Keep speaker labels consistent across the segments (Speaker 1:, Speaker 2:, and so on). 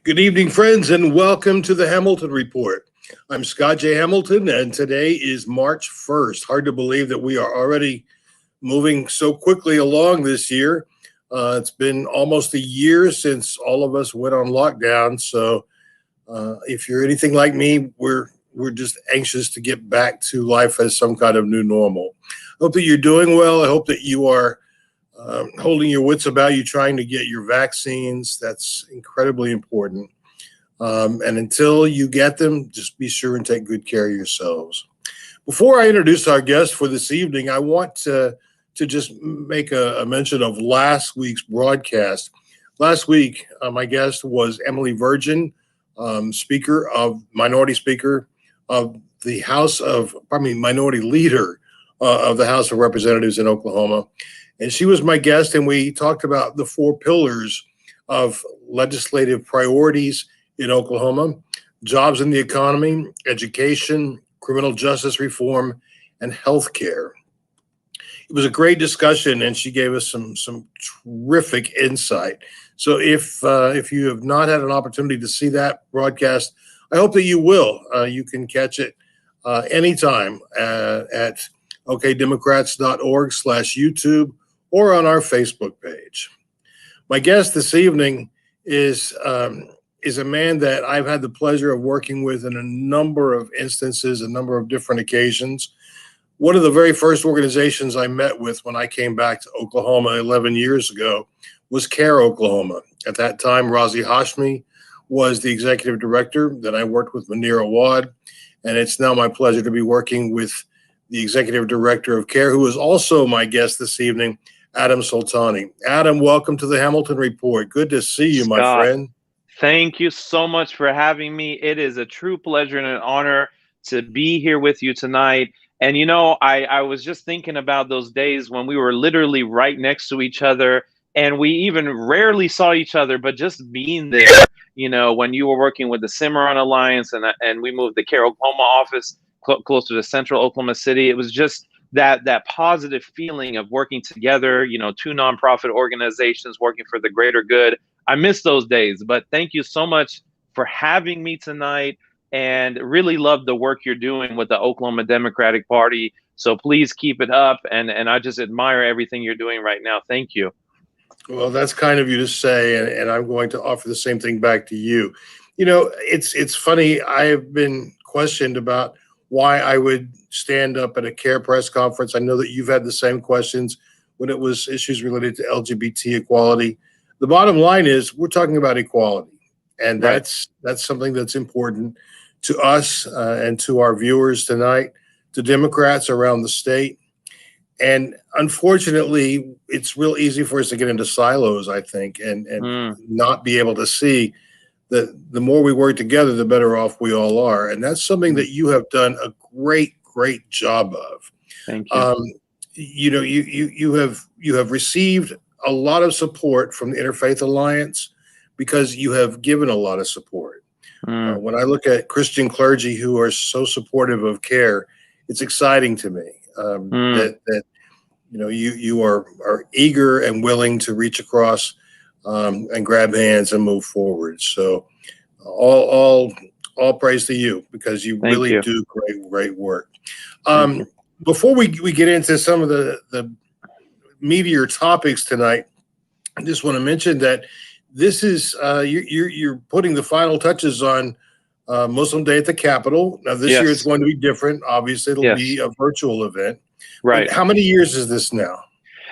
Speaker 1: Good evening, friends, and welcome to the Hamilton Report. I'm Scott J. Hamilton, and today is March 1st. Hard to believe that we are already moving so quickly along this year. It's been almost a year since all of us went on lockdown, so if you're anything like me, we're just anxious to get back to life as some kind of new normal. I hope that you're doing well. I hope that you are holding your wits about you, trying to get your vaccines. That's incredibly important. And until you get them, just be sure and take good care of yourselves. Before I introduce our guest for this evening, I want to just make a mention of last week's broadcast. Last week, my guest was Emily Virgin, minority speaker of the minority leader of the House of Representatives in Oklahoma. And she was my guest, and we talked about the 4 pillars of legislative priorities in Oklahoma: jobs in the economy, education, criminal justice reform, and health care. It was a great discussion, and she gave us some terrific insight. So if you have not had an opportunity to see that broadcast, I hope that you will. You can catch it anytime at okdemocrats.org/YouTube or on our Facebook page. My guest this evening is a man that I've had the pleasure of working with in a number of instances, a number of different occasions. One of the very first organizations I met with when I came back to Oklahoma 11 years ago was CAIR-Oklahoma. At that time, Razi Hashmi was the executive director. Then I worked with Munir Awad, and it's now my pleasure to be working with the executive director of CAIR, who is also my guest this evening, Adam Soltani. Adam, welcome to the Hamilton Report. Good to see you, my friend.
Speaker 2: Thank you so much for having me. It is a true pleasure and an honor to be here with you tonight. And, you know, I was just thinking about those days when we were literally right next to each other, and we even rarely saw each other, but just being there, you know, when you were working with the Cimarron Alliance and we moved the CAIR-Oklahoma office closer to central Oklahoma City. It was just that positive feeling of working together, you know, 2 nonprofit organizations working for the greater good. I miss those days, but thank you so much for having me tonight, and really love the work you're doing with the Oklahoma Democratic Party. So please keep it up, and I just admire everything you're doing right now. Thank you.
Speaker 1: Well, that's kind of you to say, and I'm going to offer the same thing back to you. You know, it's funny. I have been questioned about why I would stand up at a CAIR press conference. I know that you've had the same questions when it was issues related to LGBT equality. The bottom line is we're talking about equality, and
Speaker 2: Right.
Speaker 1: that's something that's important to us and to our viewers tonight, to Democrats around the state. And unfortunately, it's real easy for us to get into silos, I think, and not be able to see that the more we work together, the better off we all are. And that's something that you have done a great job of.
Speaker 2: Thank you.
Speaker 1: You know, you have received a lot of support from the Interfaith Alliance because you have given a lot of support. When I look at Christian clergy who are so supportive of CAIR, it's exciting to me that you know you are eager and willing to reach across and grab hands and move forward. So all praise to you, because you really do great work. Before we get into some of the meatier topics tonight, I just want to mention that this is you're putting the final touches on Muslim Day at the Capitol. Now this year it's going to be different. Obviously, it'll be a virtual event.
Speaker 2: Right.
Speaker 1: But how many years is this now?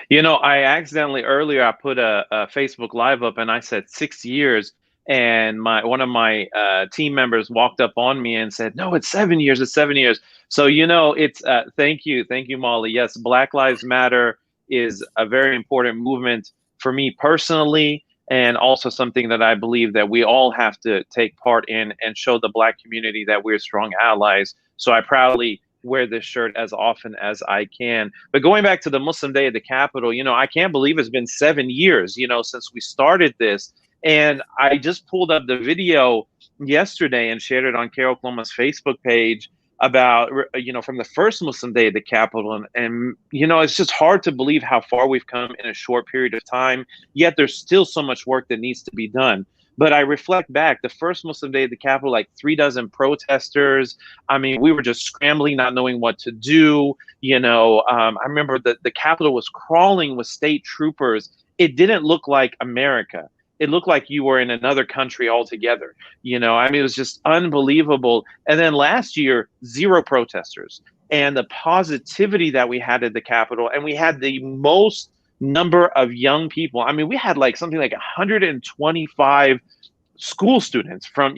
Speaker 2: You know, I accidentally earlier I put a Facebook Live up and I said 6 years, and one of my team members walked up on me and said, "No, it's 7 years. It's 7 years." So you know, it's thank you, Molly. Yes, Black Lives Matter is a very important movement for me personally, and also something that I believe that we all have to take part in and show the Black community that we're strong allies. So I proudly wear this shirt as often as I can. But going back to the Muslim Day at the Capitol, you know, I can't believe it's been 7 years, you know, since we started this. And I just pulled up the video yesterday and shared it on CAIR-Oklahoma's Facebook page about, you know, from the first Muslim Day at the Capitol. And, you know, it's just hard to believe how far we've come in a short period of time, yet there's still so much work that needs to be done. But I reflect back, the first Muslim Day at the Capitol, like 36 protesters. I mean, we were just scrambling, not knowing what to do. I remember that the Capitol was crawling with state troopers. It didn't look like America. It looked like you were in another country altogether. I mean, it was just unbelievable. And then last year, 0 protesters. And the positivity that we had at the Capitol, and we had the most number of young people. I mean, we had like something like 125 school students from,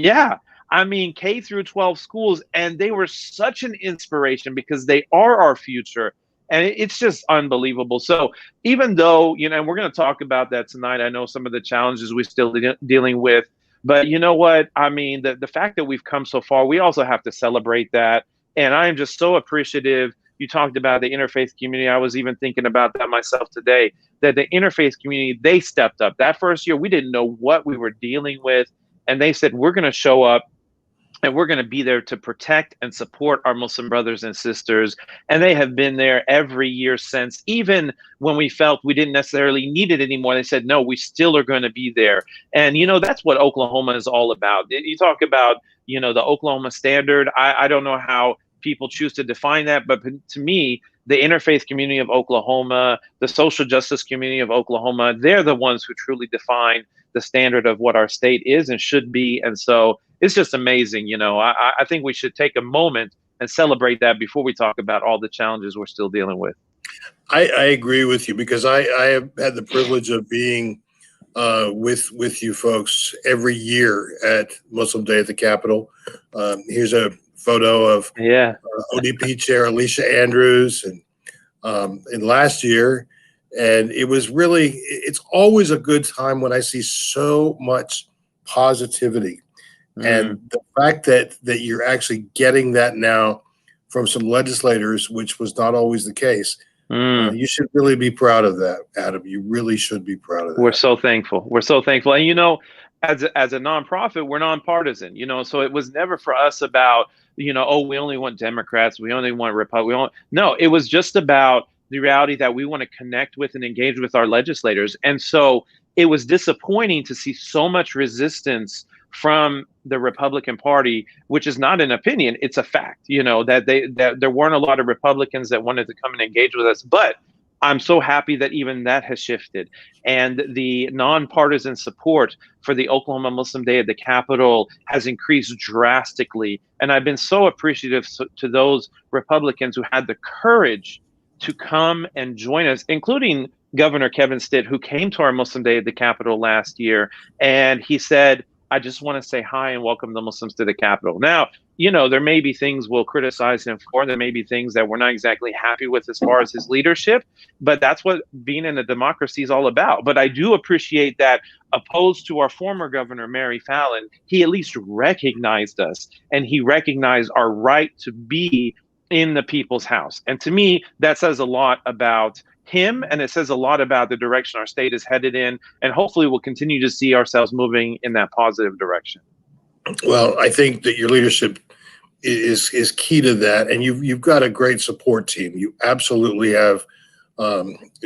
Speaker 2: I mean, K through 12 schools, and they were such an inspiration because they are our future. And it's just unbelievable. So even though, and we're going to talk about that tonight, I know some of the challenges we're still dealing with, but you know what? I mean, the fact that we've come so far, we also have to celebrate that. And I am just so appreciative. You talked about the interfaith community. I was even thinking about that myself today, that the interfaith community, they stepped up. That first year, we didn't know what we were dealing with. And they said, we're going to show up and we're going to be there to protect and support our Muslim brothers and sisters. And they have been there every year since, even when we felt we didn't necessarily need it anymore. They said, no, we still are going to be there. And, that's what Oklahoma is all about. You talk about, the Oklahoma standard. I don't know how people choose to define that, but to me, the interfaith community of Oklahoma, the social justice community of Oklahoma, they're the ones who truly define the standard of what our state is and should be. And so it's just amazing. I think we should take a moment and celebrate that before we talk about all the challenges we're still dealing with.
Speaker 1: I agree with you because I have had the privilege of being with you folks every year at Muslim Day at the Capitol. Here's a photo of ODP Chair Alicia Andrews and last year. And it was really, it's always a good time when I see so much positivity. And the fact that you're actually getting that now from some legislators, which was not always the case, you should really be proud of that, Adam. You really should be proud of that.
Speaker 2: We're so thankful. We're so thankful. And, as a nonprofit, we're nonpartisan, so it was never for us about, oh, we only want Democrats, we only want Republicans. No, it was just about the reality that we want to connect with and engage with our legislators. And so it was disappointing to see so much resistance from the Republican Party, which is not an opinion, it's a fact, that there weren't a lot of Republicans that wanted to come and engage with us. But I'm so happy that even that has shifted. And the nonpartisan support for the Oklahoma Muslim Day at the Capitol has increased drastically. And I've been so appreciative to those Republicans who had the courage to come and join us, including Governor Kevin Stitt, who came to our Muslim Day at the Capitol last year. And he said, I just want to say hi and welcome the Muslims to the Capitol. Now, there may be things we'll criticize him for. There may be things that we're not exactly happy with as far as his leadership, but that's what being in a democracy is all about. But I do appreciate that, opposed to our former governor, Mary Fallin, he at least recognized us and he recognized our right to be in the people's house. And to me, that says a lot about him, and it says a lot about the direction our state is headed in, and hopefully we'll continue to see ourselves moving in that positive direction.
Speaker 1: Well, I think that your leadership is key to that, and you've got a great support team. You absolutely have a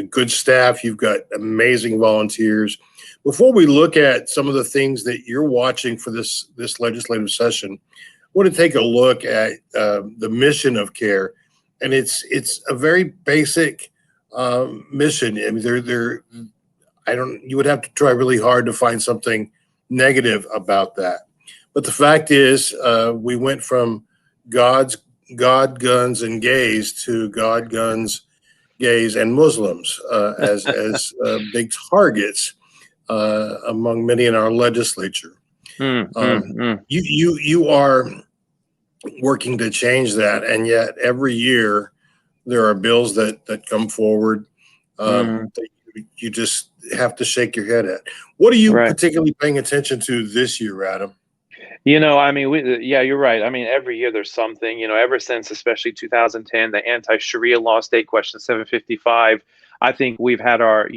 Speaker 1: good staff. You've got amazing volunteers. Before we look at some of the things that you're watching for this legislative session, I want to take a look at the mission of CAIR, and it's a very basic mission. I mean, you would have to try really hard to find something negative about that. But the fact is, we went from God, guns, and gays to God, guns, gays, and Muslims as big targets among many in our legislature. You are working to change that, and yet every year there are bills that come forward that you just have to shake your head at. What are you particularly paying attention to this year, Adam?
Speaker 2: I mean, you're right. I mean, every year there's something, ever since especially 2010, the anti-Sharia law state question 755, I think we've had our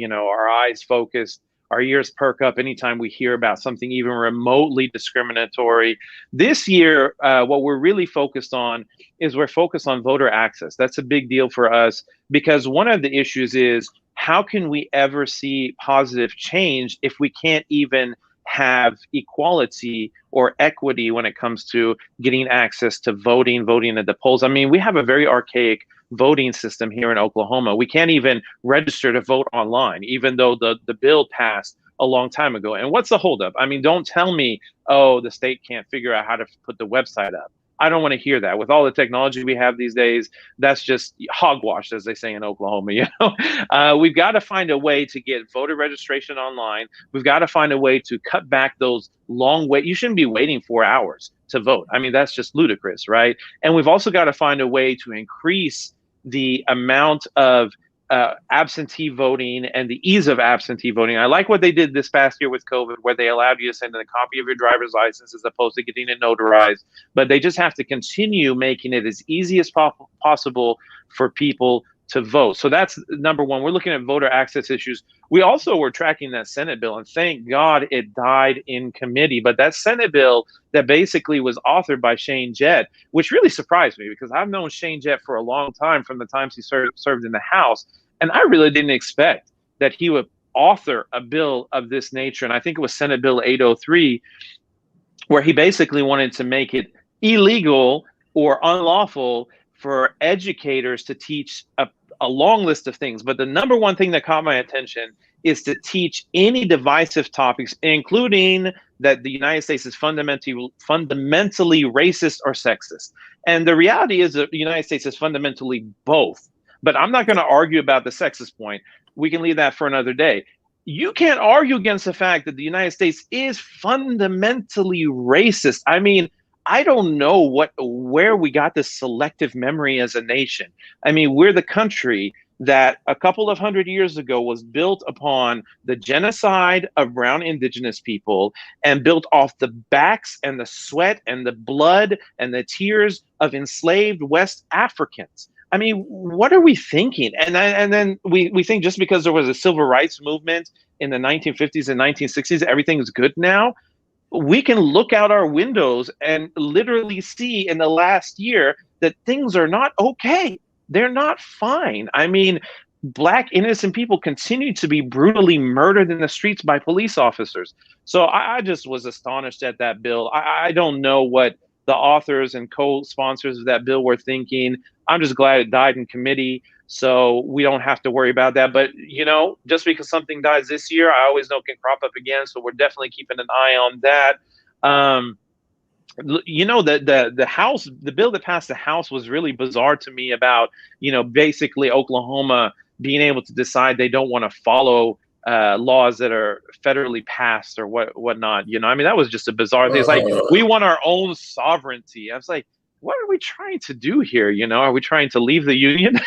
Speaker 2: eyes focused, our ears perk up anytime we hear about something even remotely discriminatory. This year, what we're really focused on is we're focused on voter access. That's a big deal for us because one of the issues is, how can we ever see positive change if we can't even have equality or equity when it comes to getting access to voting at the polls. I mean, we have a very archaic voting system here in Oklahoma. We can't even register to vote online, even though the bill passed a long time ago. And what's the holdup? I mean, don't tell me, oh, the state can't figure out how to put the website up. I don't want to hear that. With all the technology we have these days, that's just hogwash, as they say in Oklahoma. You know, we've got to find a way to get voter registration online. We've got to find a way to cut back those long wait. You shouldn't be waiting 4 hours to vote. I mean, that's just ludicrous, right? And we've also got to find a way to increase the amount of absentee voting and the ease of absentee voting. I like what they did this past year with COVID, where they allowed you to send in a copy of your driver's license as opposed to getting it notarized. But they just have to continue making it as easy as possible for people to vote. So that's number one. We're looking at voter access issues. We also were tracking that Senate bill, and thank God it died in committee. But that Senate bill that basically was authored by Shane Jett, which really surprised me because I've known Shane Jett for a long time from the times he served in the House. And I really didn't expect that he would author a bill of this nature. And I think it was Senate Bill 803, where he basically wanted to make it illegal or unlawful for educators to teach a long list of things. But the number one thing that caught my attention is to teach any divisive topics, including that the United States is fundamentally racist or sexist. And the reality is that the United States is fundamentally both. But I'm not going to argue about the sexist point. We can leave that for another day. You can't argue against the fact that the United States is fundamentally racist. I mean, I don't know where we got this selective memory as a nation. I mean, we're the country that a couple of 100 years ago was built upon the genocide of brown indigenous people and built off the backs and the sweat and the blood and the tears of enslaved West Africans. I mean, what are we thinking? And then we think just because there was a civil rights movement in the 1950s and 1960s, everything is good now. We can look out our windows and literally see in the last year that things are not okay. They're not fine. I mean, Black innocent people continue to be brutally murdered in the streets by police officers. So I just was astonished at that bill. I don't know what the authors and co-sponsors of that bill were thinking. I'm just glad it died in committee, so we don't have to worry about that. But, you know, just because something dies this year, I always know it can crop up again. So we're definitely keeping an eye on that. You know, the House, the bill that passed the House was really bizarre to me about, you know, basically Oklahoma being able to decide they don't want to follow laws that are federally passed or whatnot. You know, I mean, that was just a bizarre thing. It's like, we want our own sovereignty. I was like, what are we trying to do here? You know, are we trying to leave the union?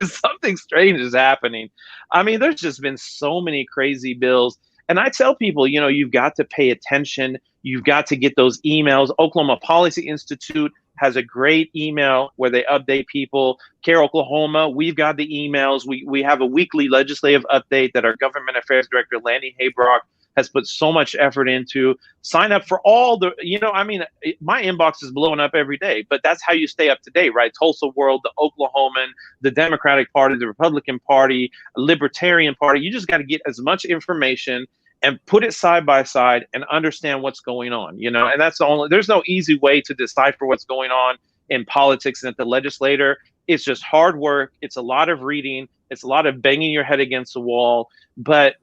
Speaker 2: Something strange is happening. I mean, there's just been so many crazy bills. And I tell people, you know, you've got to pay attention. You've got to get those emails. Oklahoma Policy Institute has a great email where they update people. CAIR Oklahoma, we've got the emails. We have a weekly legislative update that our government affairs director, Lanny Haybrock, has put so much effort into. Sign up for all the, you know, I mean, my inbox is blowing up every day, but that's how you stay up to date, right? Tulsa World, the Oklahoman, the Democratic Party, the Republican Party, Libertarian Party. You just got to get as much information and put it side by side and understand what's going on, you know, and that's the only, there's no easy way to decipher what's going on in politics and at the legislature. It's just hard work. It's a lot of reading. It's a lot of banging your head against the wall. But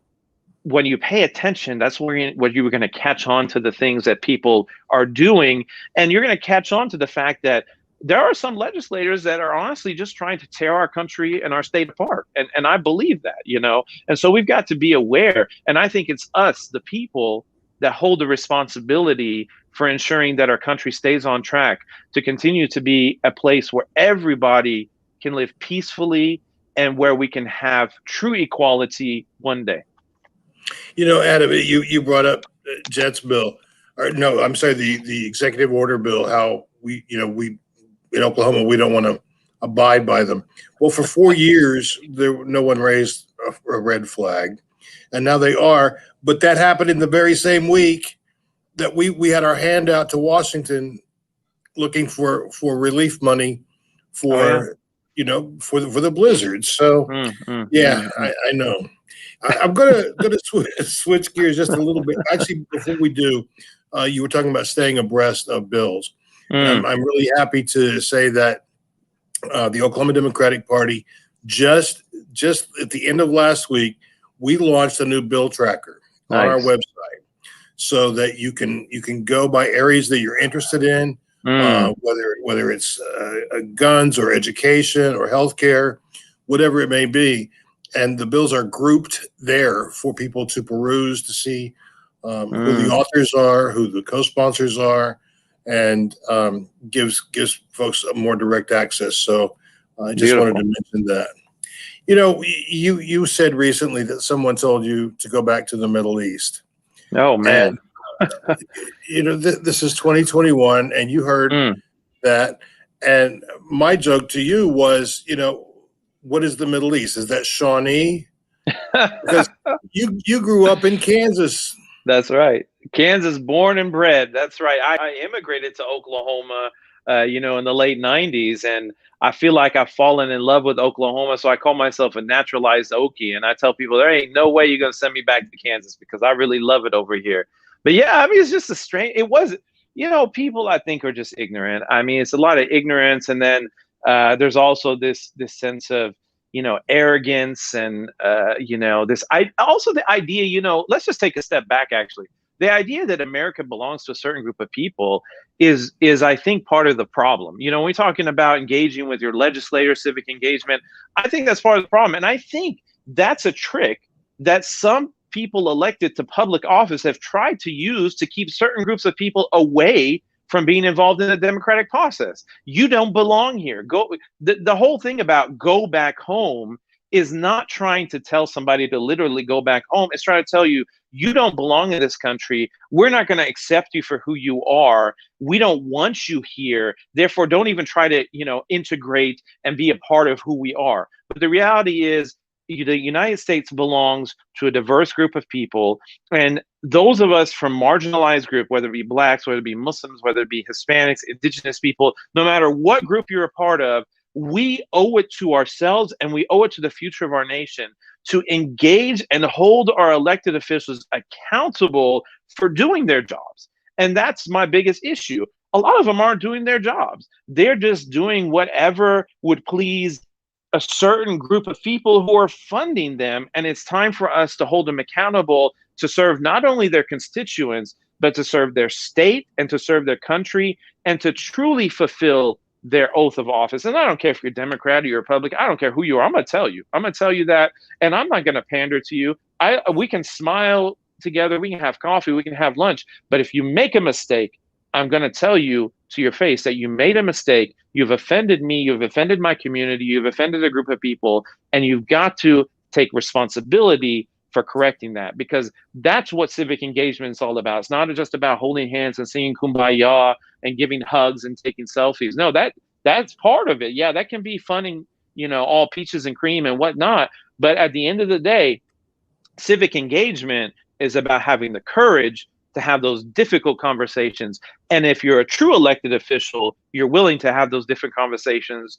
Speaker 2: when you pay attention, that's where you're going to catch on to the things that people are doing. And you're going to catch on to the fact that there are some legislators that are honestly just trying to tear our country and our state apart. And I believe that, you know, and so we've got to be aware. And I think it's us, the people, that hold the responsibility for ensuring that our country stays on track to continue to be a place where everybody can live peacefully and where we can have true equality one day.
Speaker 1: You know, Adam, you brought up Jett's bill, or no, I'm sorry, the executive order bill, how we in Oklahoma, we don't want to abide by them. Well, for 4 years, no one raised a red flag, and now they are. But that happened in the very same week that we had our hand out to Washington looking for relief money for, you know, for the blizzards. So, I know. I'm gonna switch gears just a little bit. Actually, before we do, you were talking about staying abreast of bills. And I'm really happy to say that the Oklahoma Democratic Party just at the end of last week, we launched a new bill tracker on our website, so that you can go by areas that you're interested in, whether it's guns or education or healthcare, whatever it may be. And the bills are grouped there for people to peruse, to see who the authors are, who the co-sponsors are, and gives folks a more direct access. So I just wanted to mention that. You know, you said recently that someone told you to go back to the Middle East.
Speaker 2: Oh, man.
Speaker 1: And, you know, this is 2021, and you heard that. And my joke to you was, you know, what is the Middle East? Is that Shawnee? Because you grew up in Kansas.
Speaker 2: That's right. Kansas, born and bred. That's right. I immigrated to Oklahoma, you know, in the late 90s, and I feel like I've fallen in love with Oklahoma. So I call myself a naturalized Okie, and I tell people there ain't no way you're going to send me back to Kansas because I really love it over here. But yeah, I mean, it's just a strange, it was, you know, people I think are just ignorant. I mean, it's a lot of ignorance. And then there's also this sense of, you know, arrogance and, you know, also the idea, you know, let's just take a step back, actually. The idea that America belongs to a certain group of people is I think, part of the problem. You know, when we're talking about engaging with your legislators, civic engagement, I think that's part of the problem. And I think that's a trick that some people elected to public office have tried to use to keep certain groups of people away from being involved in the democratic process. You don't belong here. The whole thing about go back home is not trying to tell somebody to literally go back home. It's trying to tell you, you don't belong in this country. We're not going to accept you for who you are. We don't want you here. Therefore, don't even try to, you know, integrate and be a part of who we are. But the reality is, the United States belongs to a diverse group of people, and those of us from marginalized group, whether it be blacks, whether it be Muslims, whether it be Hispanics, indigenous people, no matter what group you're a part of, we owe it to ourselves and we owe it to the future of our nation to engage and hold our elected officials accountable for doing their jobs. And that's my biggest issue. A lot of them aren't doing their jobs. They're just doing whatever would please a certain group of people who are funding them. And it's time for us to hold them accountable to serve not only their constituents, but to serve their state and to serve their country and to truly fulfill their oath of office. And I don't care if you're Democrat or you're Republican. I don't care who you are. I'm going to tell you. I'm going to tell you that. And I'm not going to pander to you. We can smile together. We can have coffee. We can have lunch. But if you make a mistake, I'm going to tell you to your face that you made a mistake. You've offended me. You've offended my community. You've offended a group of people. And you've got to take responsibility for correcting that, because that's what civic engagement is all about. It's not just about holding hands and singing Kumbaya and giving hugs and taking selfies. No, that's part of it. Yeah, that can be fun and, you know, all peaches and cream and whatnot. But at the end of the day, civic engagement is about having the courage to have those difficult conversations. And if you're a true elected official, you're willing to have those difficult conversations,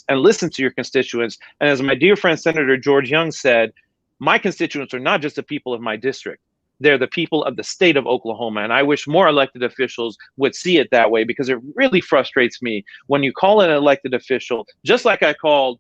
Speaker 2: and listen to your constituents. And as my dear friend, Senator George Young said, my constituents are not just the people of my district. They're the people of the state of Oklahoma. And I wish more elected officials would see it that way, because it really frustrates me when you call an elected official, just like I called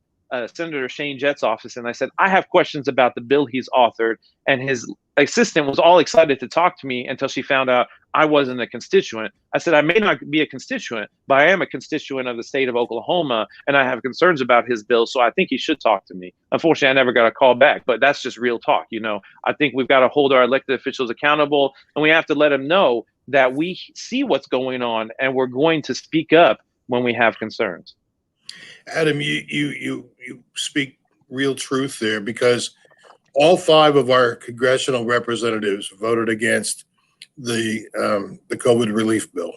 Speaker 2: Senator Shane Jett's office, and I said, I have questions about the bill he's authored. And his assistant was all excited to talk to me until she found out I wasn't a constituent. I said, I may not be a constituent, but I am a constituent of the state of Oklahoma, and I have concerns about his bill, so I think he should talk to me. Unfortunately, I never got a call back, but that's just real talk. You know, I think we've got to hold our elected officials accountable, and we have to let them know that we see what's going on, and we're going to speak up when we have concerns.
Speaker 1: Adam, you speak real truth there, because all 5 of our congressional representatives voted against the COVID relief bill,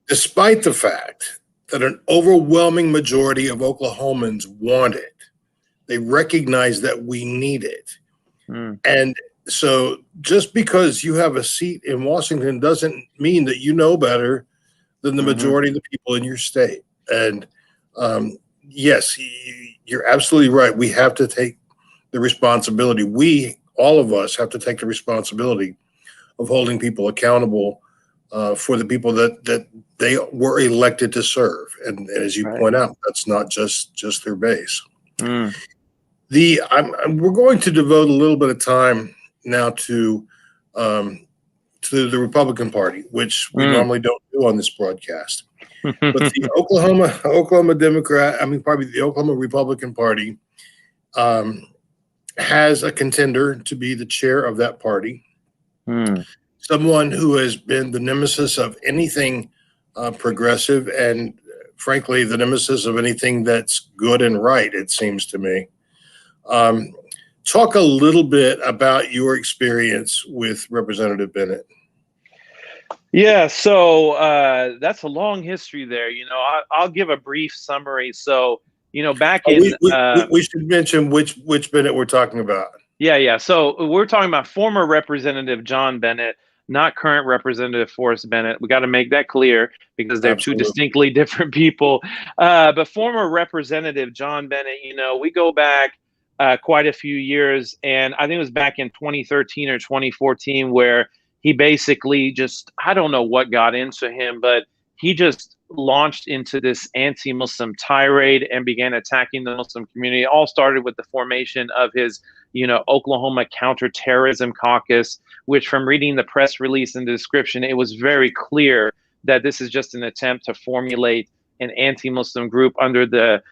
Speaker 1: despite the fact that an overwhelming majority of Oklahomans want it. They recognize that we need it. And so just because you have a seat in Washington doesn't mean that you know better than the majority of the people in your state. And yes, you're absolutely right. We have to take the responsibility. All of us have to take the responsibility of holding people accountable for the people that they were elected to serve. And as you point out, that's not just their base.
Speaker 2: Mm.
Speaker 1: We're going to devote a little bit of time now to the Republican Party, which we normally don't do on this broadcast. But the Oklahoma the Oklahoma Republican Party has a contender to be the chair of that party. Someone who has been the nemesis of anything progressive and, frankly, the nemesis of anything that's good and right, it seems to me. Talk a little bit about your experience with Representative Bennett.
Speaker 2: Yeah, so that's a long history there. I'll give a brief summary. So, back in
Speaker 1: we should mention which Bennett we're talking about.
Speaker 2: Yeah. So we're talking about former Representative John Bennett, not current Representative Forrest Bennett. We got to make that clear because they're two distinctly different people. But former Representative John Bennett, we go back quite a few years, and I think it was back in 2013 or 2014 where he basically I don't know what got into him, but he just launched into this anti-Muslim tirade and began attacking the Muslim community. It all started with the formation of his, Oklahoma Counterterrorism Caucus, which, from reading the press release and the description, it was very clear that this is just an attempt to formulate an anti-Muslim group under the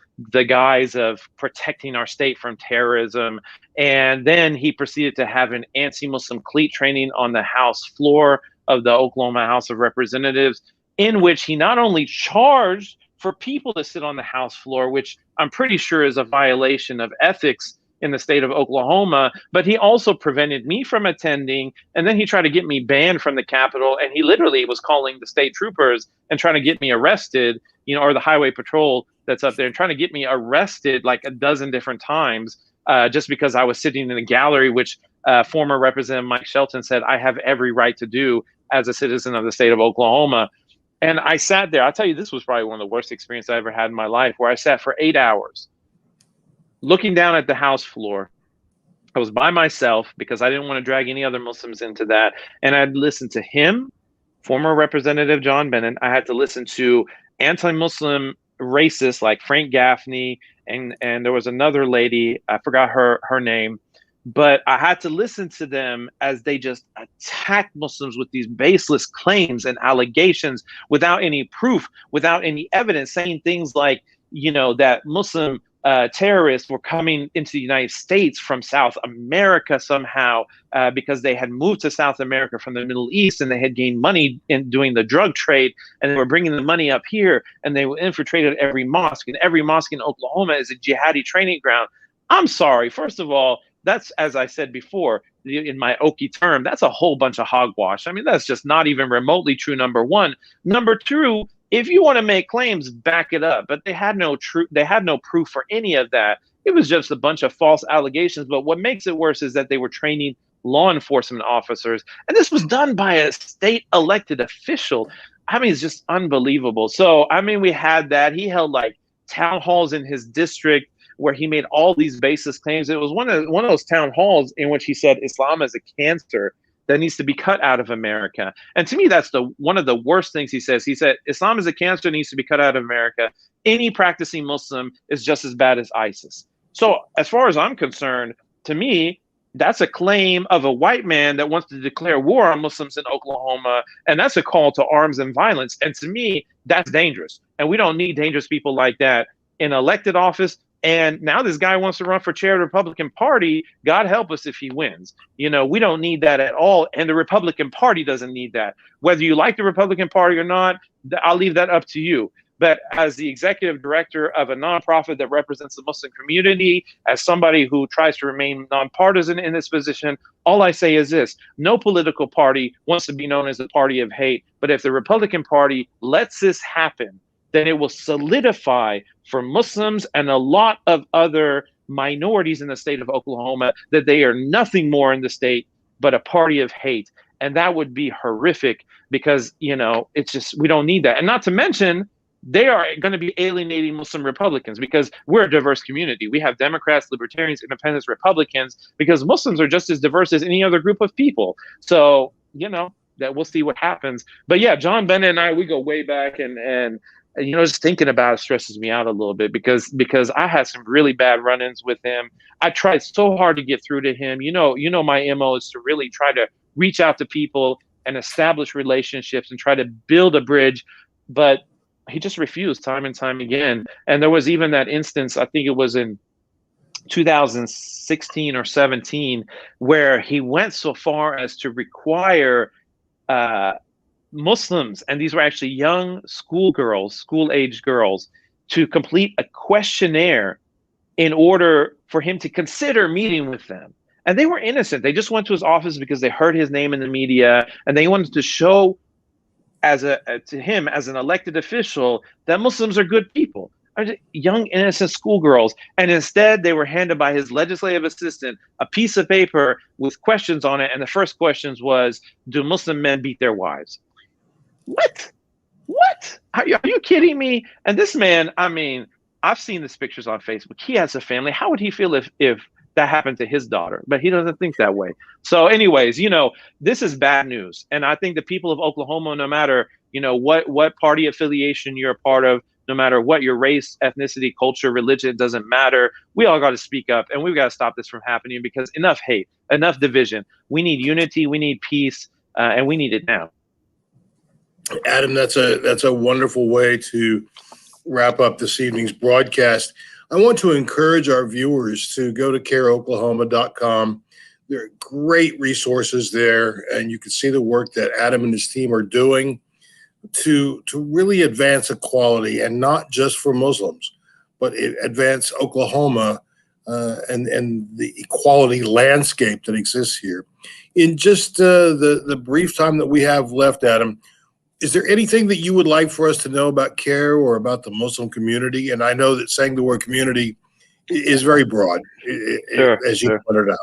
Speaker 2: guise of protecting our state from terrorism. And then he proceeded to have an anti-Muslim clique training on the House floor of the Oklahoma House of Representatives, in which he not only charged for people to sit on the House floor, which I'm pretty sure is a violation of ethics in the state of Oklahoma, but he also prevented me from attending. And then he tried to get me banned from the Capitol. And he literally was calling the state troopers and trying to get me arrested, or the highway patrol that's up there, and trying to get me arrested like a dozen different times just because I was sitting in a gallery, which former Representative Mike Shelton said I have every right to do as a citizen of the state of Oklahoma. And I sat there. I'll tell you, this was probably one of the worst experiences I ever had in my life, where I sat for 8 hours looking down at the House floor. I was by myself because I didn't want to drag any other Muslims into that. And I'd listen to him, former Representative John Bennett. I had to listen to anti-Muslim racists like Frank Gaffney, and there was another lady, I forgot her name, but I had to listen to them as they just attacked Muslims with these baseless claims and allegations without any proof, without any evidence, saying things like, that Muslim terrorists were coming into the United States from South America somehow because they had moved to South America from the Middle East, and they had gained money in doing the drug trade, and they were bringing the money up here, and they infiltrated every mosque, and every mosque in Oklahoma is a jihadi training ground. I'm sorry. First of all, that's, as I said before, in my Okie term, that's a whole bunch of hogwash. I mean, that's just not even remotely true, number one. Number two, if you want to make claims, back it up. But they had no proof for any of that. It was just a bunch of false allegations. But what makes it worse is that they were training law enforcement officers. And this was done by a state elected official. I mean, it's just unbelievable. So, I mean, we had that. He held like town halls in his district where he made all these baseless claims. It was one of those town halls in which he said Islam is a cancer that needs to be cut out of America. And to me, that's one of the worst things he says. He said, Islam is a cancer that needs to be cut out of America. Any practicing Muslim is just as bad as ISIS. So as far as I'm concerned, to me, that's a claim of a white man that wants to declare war on Muslims in Oklahoma. And that's a call to arms and violence. And to me, that's dangerous. And we don't need dangerous people like that in elected office. And now this guy wants to run for chair of the Republican Party. God help us if he wins. We don't need that at all. And the Republican Party doesn't need that. Whether you like the Republican Party or not, I'll leave that up to you. But as the executive director of a nonprofit that represents the Muslim community, as somebody who tries to remain nonpartisan in this position, all I say is this: no political party wants to be known as the party of hate. But if the Republican Party lets this happen, then it will solidify for Muslims and a lot of other minorities in the state of Oklahoma that they are nothing more in the state but a party of hate. And that would be horrific because, it's just, we don't need that. And not to mention, they are going to be alienating Muslim Republicans because we're a diverse community. We have Democrats, Libertarians, Independents, Republicans, because Muslims are just as diverse as any other group of people. So, that we'll see what happens. But yeah, John Bennett and I, we go way back, and just thinking about it stresses me out a little bit because I had some really bad run-ins with him. I tried so hard to get through to him. My MO is to really try to reach out to people and establish relationships and try to build a bridge, but he just refused time and time again. And there was even that instance, I think it was in 2016 or 17, where he went so far as to require Muslims, and these were actually young school-age girls, to complete a questionnaire in order for him to consider meeting with them. And they were innocent. They just went to his office because they heard his name in the media, and they wanted to show to him as an elected official that Muslims are good people. Young, innocent schoolgirls. And instead, they were handed by his legislative assistant a piece of paper with questions on it. And the first questions was, do Muslim men beat their wives? What? Are you kidding me? And this man, I've seen these pictures on Facebook. He has a family. How would he feel if that happened to his daughter? But he doesn't think that way. So anyways, this is bad news. And I think the people of Oklahoma, no matter, what party affiliation you're a part of, no matter what your race, ethnicity, culture, religion, it doesn't matter. We all got to speak up, and we've got to stop this from happening, because enough hate, enough division. We need unity, we need peace, and we need it now.
Speaker 1: Adam, that's a wonderful way to wrap up this evening's broadcast. I want to encourage our viewers to go to CAIR-Oklahoma.com. There are great resources there, and you can see the work that Adam and his team are doing to really advance equality, and not just for Muslims, but advance Oklahoma and the equality landscape that exists here. In just the brief time that we have left, Adam, is there anything that you would like for us to know about CAIR or about the Muslim community? And I know that saying the word community is very broad, as you pointed out.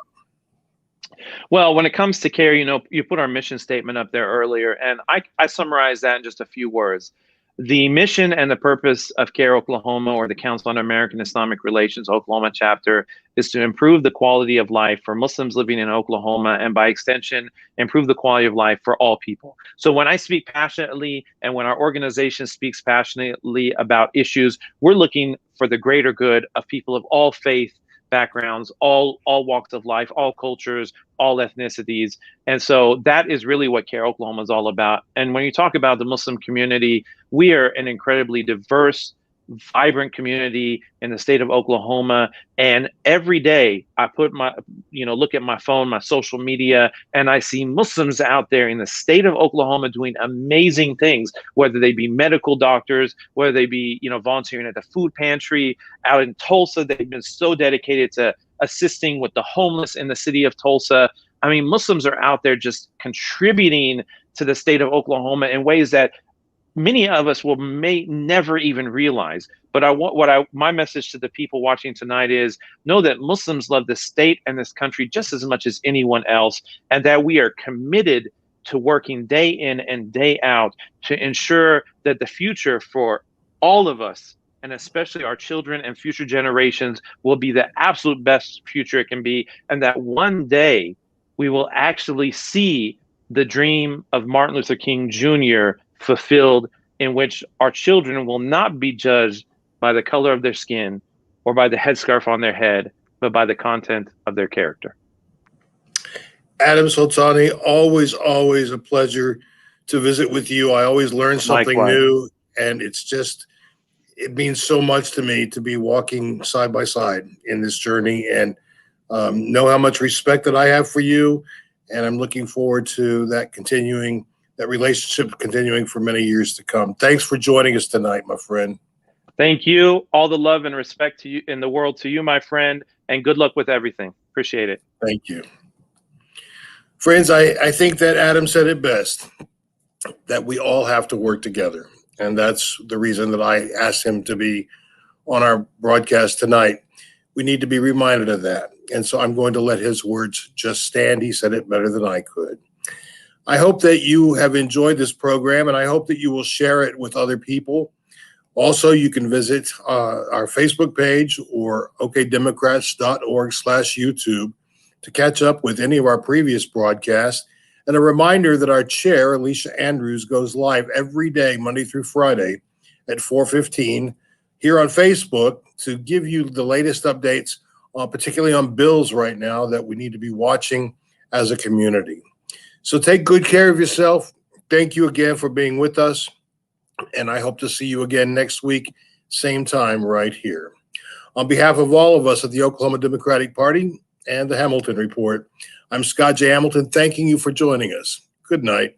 Speaker 2: Well, when it comes to CAIR, you put our mission statement up there earlier, and I summarized that in just a few words. The mission and the purpose of CAIR Oklahoma, or the Council on American Islamic Relations Oklahoma chapter, is to improve the quality of life for Muslims living in Oklahoma, and by extension, improve the quality of life for all people. So when I speak passionately, and when our organization speaks passionately about issues, we're looking for the greater good of people of all faith backgrounds, all walks of life, all cultures, all ethnicities. And so that is really what CAIR Oklahoma is all about. And when you talk about the Muslim community, we are an incredibly diverse, vibrant community in the state of Oklahoma. And every day I put look at my phone, my social media, and I see Muslims out there in the state of Oklahoma doing amazing things, whether they be medical doctors, whether they be, volunteering at the food pantry out in Tulsa. They've been so dedicated to assisting with the homeless in the city of Tulsa. Muslims are out there just contributing to the state of Oklahoma in ways that many of us may never even realize. But my message to the people watching tonight is, know that Muslims love this state and this country just as much as anyone else, and that we are committed to working day in and day out to ensure that the future for all of us, and especially our children and future generations, will be the absolute best future it can be, and that one day we will actually see the dream of Martin Luther King Jr. fulfilled, in which our children will not be judged by the color of their skin or by the headscarf on their head, but by the content of their character.
Speaker 1: Adam Soltani, always a pleasure to visit with you. I always learn something
Speaker 2: Likewise.
Speaker 1: new, and it means so much to me to be walking side by side in this journey, and know how much respect that I have for you. And I'm looking forward to that relationship continuing for many years to come. Thanks for joining us tonight, my friend.
Speaker 2: Thank you. All the love and respect to you in the world to you, my friend, and good luck with everything. Appreciate it.
Speaker 1: Thank you. Friends, I think that Adam said it best, that we all have to work together. And that's the reason that I asked him to be on our broadcast tonight. We need to be reminded of that. And so I'm going to let his words just stand. He said it better than I could. I hope that you have enjoyed this program, and I hope that you will share it with other people. Also, you can visit our Facebook page or okdemocrats.org/YouTube to catch up with any of our previous broadcasts. And a reminder that our chair, Alicia Andrews, goes live every day, Monday through Friday at 4:15 here on Facebook to give you the latest updates, particularly on bills right now that we need to be watching as a community. So take good care of yourself. Thank you again for being with us. And I hope to see you again next week, same time right here. On behalf of all of us at the Oklahoma Democratic Party and the Hamilton Report, I'm Scott J. Hamilton, thanking you for joining us. Good night.